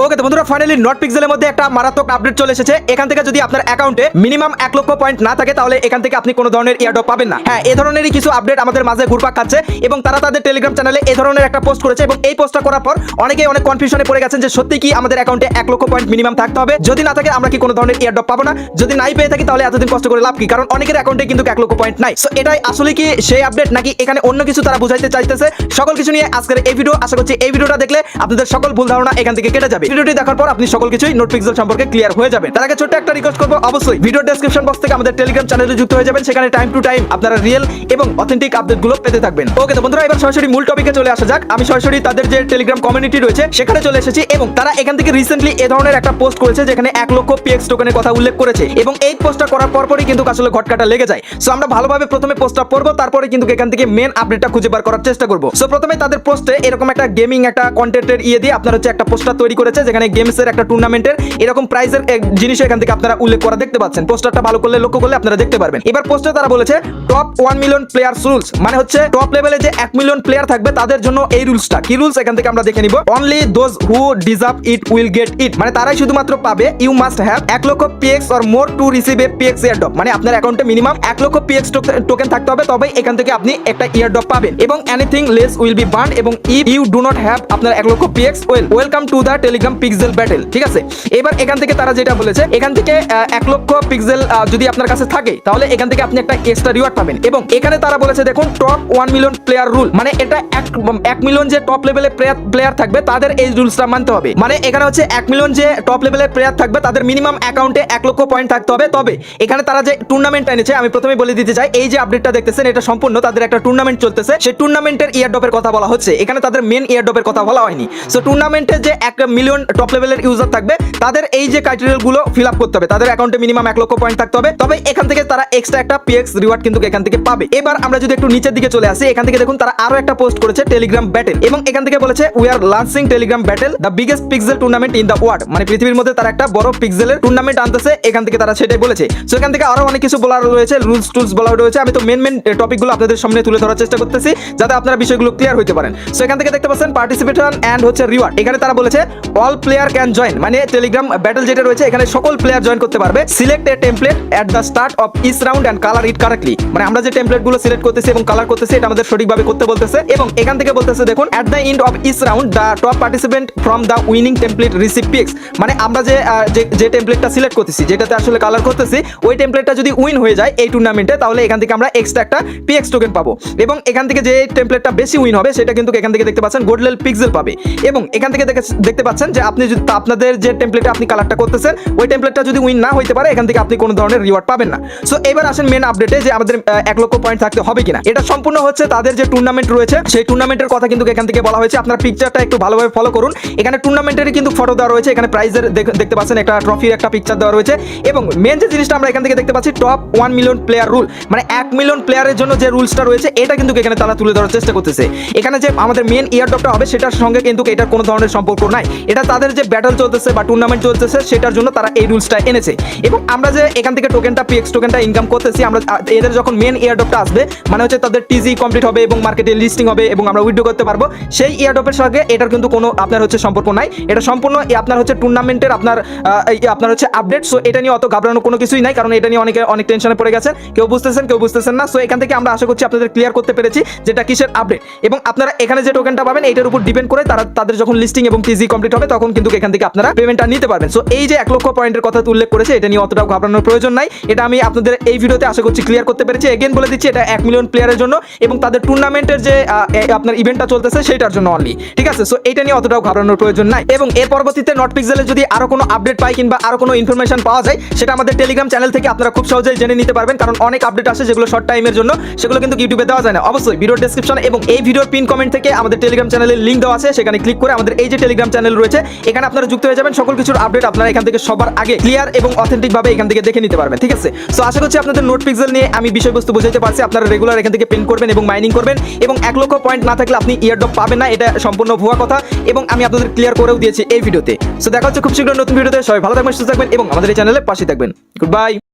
ওকে তো বন্ধুরা, finally not পিক্সেলের মধ্যে একটা মারাত্মক আপডেট চলে এসেছে। এখান থেকে যদি আপনার অ্যাকাউন্টে মিনিমাম 1 লক্ষ পয়েন্ট না থাকে তাহলে এখান থেকে আপনি কোনো ধরনের ইয়ারড্রপ পাবেন না। হ্যাঁ, এই ধরনেরই কিছু আপডেট আমাদের মাঝে ঘুরপাক খাচ্ছে এবং তারা তাদের টেলিগ্রাম চ্যানেলে এই ধরনের একটা পোস্ট করেছে এবং এই পোস্টটা করার পর অনেকেই অনেক কনফিউশনে পড়ে গেছেন যে সত্যি কি আমাদের অ্যাকাউন্টে 1 লক্ষ পয়েন্ট মিনিমাম থাকতে হবে, যদি না থাকে আমরা কি কোনো ধরনের ইয়ারড্রপ পাবো না, যদি নাই পেয়ে থাকি তাহলে এতদিন কষ্ট করে লাভ কি, কারণ অনেকের অ্যাকাউন্টে কিন্তু 1 লক্ষ পয়েন্ট নাই। সো এটাই আসলে কি সেই আপডেট নাকি এখানে অন্য কিছু তারা বুঝাইতে চাইতেছে, সকল কিছু নিয়ে আজকের এই ভিডিও। আশা করছি এই ভিডিওটা দেখলে আপনাদের সকল ভুল ধারণা এখান থেকে কেটে যাবে। ভিডিওটি দেখার পর আপনি সকল কিছুই নোট পিক্সেল সম্পর্কে ক্লিয়ার হয়ে যাবে। তার আগে ছোট্ট একটা রিকোয়েস্ট করবো, অবশ্যই ভিডিও ডেসক্রিপশন বক্স থেকে আমাদের টেলিগ্রাম চ্যানেলে যুক্ত হয়ে যাবেন, সেখানে টাইম টু টাইম আপনারা রিয়েল এবং অথেন্টিক আপডেটগুলো পেতে থাকবেন। ওকে তো বন্ধুরা, এবার সরাসরি মূল টপিকে চলে আসা যাক। আমি সরাসরি তাদের যে টেলিগ্রাম কমিউনিটি রয়েছে সেখানে চলে এসেছি এবং তারা এখান থেকে রিসেন্টলি এই ধরনের একটা পোস্ট করেছে যেখানে 1 লক্ষ পিএক্স টোকেনের কথা উল্লেখ করেছে এবং এই পোস্টটা করার পরপরই কিন্তু আসলে ঘটকাটা লেগে যায়। সো আমরা ভালোভাবে প্রথমে পোস্টটা পড়বো, তারপরে কিন্তু এখান থেকে মেন আপডেটটা খুঁজে বার করার চেষ্টা করবো। সো প্রথমে তাদের পোস্টে এরকম একটা গেমিং একটা কন্টেন্টের দিয়ে আপনার হচ্ছে একটা পোস্টার তৈরি করেছে যেখানে গেমসের একটা টুর্নামেন্টের এরকম প্রাইজের জিনিস এখান থেকে আপনারা উল্লেখ করা দেখতে পাচ্ছেন। পোস্টারটা ভালো করলে লক্ষ্য করলে আপনারা দেখতে পারবেন। এবার পোস্টে তারা বলেছে টপ 1 মিলিয়ন প্লেয়ার রুলস, মানে হচ্ছে টপ লেভেলে যে 1 মিলিয়ন প্লেয়ার থাকবে তাদের জন্য এই রুলসটা কি রুলস এখান থেকে আমরা দেখে নিব। Only those who deserve it will get it, মানে তারাই শুধুমাত্র পাবে। You must have 1 lakh PX or more to receive a PX airdrop, মানে আপনার অ্যাকাউন্টে মিনিমাম 1 লক্ষ পিএক্স টোকেন থাকতে হবে, তবেই এখান থেকে আপনি একটা ইয়ারড্রপ পাবেন এবং anything less will be burn এবং if you do not have আপনার 1 lakh PX welcome to the Telegram pixel battle. ঠিক আছে, এবার এখান থেকে তারা যেটা বলেছে এখান থেকে 1 লক্ষ পিক্সেল যদি আপনার কাছে থাকে তাহলে এখান থেকে আপনি একটা এক্সট্রা রিওয়ার্ড পাবেন এবং এখানে তারা বলেছে দেখুন টপ 1 মিলিয়ন প্লেয়ার রুল, মানে এটা 1 মিলিয়ন যে টপ লেভেলে প্লেয়ার থাকবে তাদের এই রুলসটা মানতে হবে। মানে এখানে হচ্ছে 1 মিলিয়ন যে টপ লেভেলে প্লেয়ার থাকবে তাদের মিনিমাম অ্যাকাউন্টে 1 লক্ষ পয়েন্ট থাকতে হবে। তবে এখানে তারা যে টুর্নামেন্ট এনেছে, আমি প্রথমে বলে দিতে চাই এই যে আপডেটটা দেখতেছেন এটা সম্পূর্ণ তাদের একটা টুর্নামেন্ট চলতেছে, সেই টুর্নামেন্টের ইয়ারড্রপের কথা বলা হচ্ছে, এখানে তাদের মেন ইয়ারড্রপের কথা বলা হয়নি। সো টুর্নামেন্টে যে 1 মিলিয়ন টপ লেভেলের ইউজার থাকবে তাদের এই যে ক্রাইটেরিয়াগুলো ফিল আপ করতে হবে, তাদের অ্যাকাউন্টে মিনিমাম 1 লক্ষ পয়েন্ট থাকতে হবে, তবে এখান থেকে তারা এক্সট্রা একটা পিএক্স রিওয়ার্ড কিন্তু এখান থেকে পাবে। এবার আমরা যদি একটু নিচের দিকে চলে আসি, এখান থেকে দেখুন তারা আরো একটা পোস্ট করেছে টেলিগ্রাম ব্যাটেল এবং এখান থেকে বলেছে we are launching Telegram battle the biggest pixel tournament in the world, মানে পৃথিবীর মধ্যে তারা একটা বড় পিক্সেলের টুর্নামেন্ট আনতেছে, এখান থেকে তারা সেটাই বলেছে। সো এখান থেকে আরো অনেক কিছু বলা রয়েছে, রুলস টুলস বলা রয়েছে। আমি তো মেন টপিকগুলো আপনাদের সামনে তুলে ধরার চেষ্টা করতেছি যাতে আপনারা বিষয়গুলো ক্লিয়ার হইতে পারেন। সো এখান থেকে দেখতে পাচ্ছেন পার্টিসিপেশন এন্ড হচ্ছে রিওয়ার্ড, এখানে তারা বলেছে অল প্লেয়ার ক্যান জয়েন, মানে টেলিগ্রাম ব্যাটেল যেটা রয়েছে এখানে সকল প্লেয়ার জয়েন করতে পারবে। Select a template at the start of each round and colour it correctly, মানে আমরা যে টেমপ্লেটগুলো সিলেক্ট করতেছি এবং কালার করতেছি এটা আমাদের সঠিকভাবে করতে বলতেছে এবং এখান থেকে বলতেছে দেখুন at the end of each round the top participant from the winning template receive picks, মানে আমরা যে টেমপ্লেটটা সিলেক্ট করতেছি যেটাতে আসলে কালার করতেছি ওই টেমপ্লেটটা যদি উইন হয়ে যায় এই টুর্নামেন্টে তাহলে এখান থেকে আমরা এক্সট্রা একটা পিএক্স টোকেন পাবো এবং এখান থেকে যে টেমপ্লেটটা বেশি উইন হবে সেটা কিন্তু এখান থেকে দেখতে পাচ্ছেন গোল্ড লেভেল পিক্সেল পাবে এবং এখান থেকে দেখতে পাচ্ছেন যে আপনি যদি আপনাদের যে টেমপ্লেটে আপনি কালারটা করতেছেন ওই টেমপ্লেটটা যদি উইন না হইতে পারে এখান থেকে আপনি কোনো ধরনের রিওয়ার্ড পাবেন না। সো এবার আসেন মেন আপডেটে যে আমাদের 1 লক্ষ পয়েন্ট থাকতে হবে কিনা। এটা সম্পূর্ণ হচ্ছে তাদের যে টুর্নামেন্ট রয়েছে সেই টুর্নামেন্টের কথা কিন্তু এখান থেকে বলা হয়েছে। আপনার পিকচারটা একটু ভালোভাবে ফলো করুন, এখানে টুর্নামেন্টের কিন্তু ফটো দেওয়া রয়েছে, এখানে প্রাইজের দেখতে পাচ্ছেন একটা ট্রফির একটা পিকচার দেওয়া রয়েছে এবং মেন যে জিনিসটা আমরা এখান থেকে দেখতে পাচ্ছি টপ 1 মিলিয়ন প্লেয়ার রুল, মানে 1 মিলিয়ন প্লেয়ারের জন্য যে রুলসটা রয়েছে এটা কিন্তু এখানে তারা তুলে ধরার চেষ্টা করতেছে। এখানে যে আমাদের মেন ইয়ারড্রপটা হবে সেটার সঙ্গে কিন্তু এটার কোনো ধরনের সম্পর্ক নাই, এটা তাদের যে ব্যাটল চলতেছে বা টুর্নামেন্ট চলতেছে সেটার জন্য তারা এই রুলসটা এনেছে এবং আমরা যে এখান থেকে টোকেনটা পিএক্স টোকেনটা ইনকাম করতেছি আমরা এদের যখন মেন ইয়ারড্রপটা আসবে মানে হচ্ছে তাদের টিজি কমপ্লিট হবে এবং মার্কেটে লিস্টিং হবে এবং আমরা উইথড্র করতে পারবো, সেই ইয়ারড্রপের সঙ্গে এটার কিন্তু কোনো আপনার হচ্ছে সম্পর্ক নাই, এটা সম্পূর্ণ আপনার হচ্ছে টুর্নামেন্টের আপনার হচ্ছে আপডেট। সো এটা নিয়ে অত ঘাবড়ানো কোনো কিছুই নাই, কারণ এটা নিয়ে অনেক টেনশনে পড়ে গেছেন, কেউ বুঝতেছেন না। সো এখান থেকে আমরা আশা করছি আপনাদের ক্লিয়ার করতে পেরেছি যেটা কিসের আপডেট এবং আপনারা এখানে যে টোকেনটা পাবেন এইটার উপর ডিপেন্ড করে তাদের যখন লিস্টিং এবং টিজি কমপ্লিট হবে তখন কিন্তু এখান থেকে আপনারা পেমেন্টটা নিতে পারবেন। সো এই যে 1 লক্ষ পয়েন্টের কথা উল্লেখ করেছে এটা নিয়ে অতটাও ঘাবড়ানোর প্রয়োজন নাই, এটা আমি আপনাদের এই ভিডিওতে আশা করছি ক্লিয়ার করতে পেরেছি। এগেন বলে দিচ্ছি এটা 1 মিলিয়ন প্লেয়ারের জন্য এবং তাদের টুর্নামেন্টের যে আপনার ইভেন্টটা চলতেছে সেটার জন্য অনলি, ঠিক আছে। সো এটা নিয়ে অতটাও ঘাবড়ানোর প্রয়োজন নাই এবং এর পরবর্তীতে নট পিক্সেলে যদি আরো কোনো আপডেট পাই কিংবা আরো কোনো ইনফরমেশন পাওয়া যায় সেটা আমাদের টেলিগ্রাম চ্যানেল থেকে আপনারা খুব সহজেই জেনে নিতে পারবেন, কারণ অনেক আপডেট আসে যেগুলো শর্ট টাইমের জন্য, সেগুলো কিন্তু ইউটিউবে দেওয়া যায় না। অবশ্যই ভিডিও ডেসক্রিপশন এবং এই ভিডিওর পিন কমেন্ট থেকে আমাদের টেলিগ্রাম চ্যানেলের লিংক দেওয়া আছে, সেখানে ক্লিক করে আমাদের এই যে টেলিগ্রাম চ্যানেল রয়েছে এখানে আপনারা যুক্ত হয়ে যাবেন, সকল কিছুর আপডেট আপনারা এখান থেকে সবার আগে ক্লিয়ার এবং অথেন্টিক ভাবে এখান থেকে দেখে নিতে পারবেন, ঠিক আছে। সো আশা করছি আপনাদের নোট পিক্সেল নিয়ে আমি বিষয়বস্তু বুঝাইতে পারছি, আপনারা রেগুলার এখান থেকে পেন করবেন এবং মাইনিং করবেন এবং 1 লক্ষ পয়েন্ট না থাকলে আপনি ইয়ারড্রপ পাবেন না, এটা সম্পূর্ণ ভুয়া কথা এবং আমি আপনাদের ক্লিয়ার করেও দিয়েছি এই ভিডিওতে। সো দেখা হচ্ছে খুব শীঘ্র নতুন ভিডিওতে, সবাই ভালো থাকবেন, সুস্থ থাকবেন এবং আমাদের এই চ্যানেলে পাশে থাকবেন। Good bye.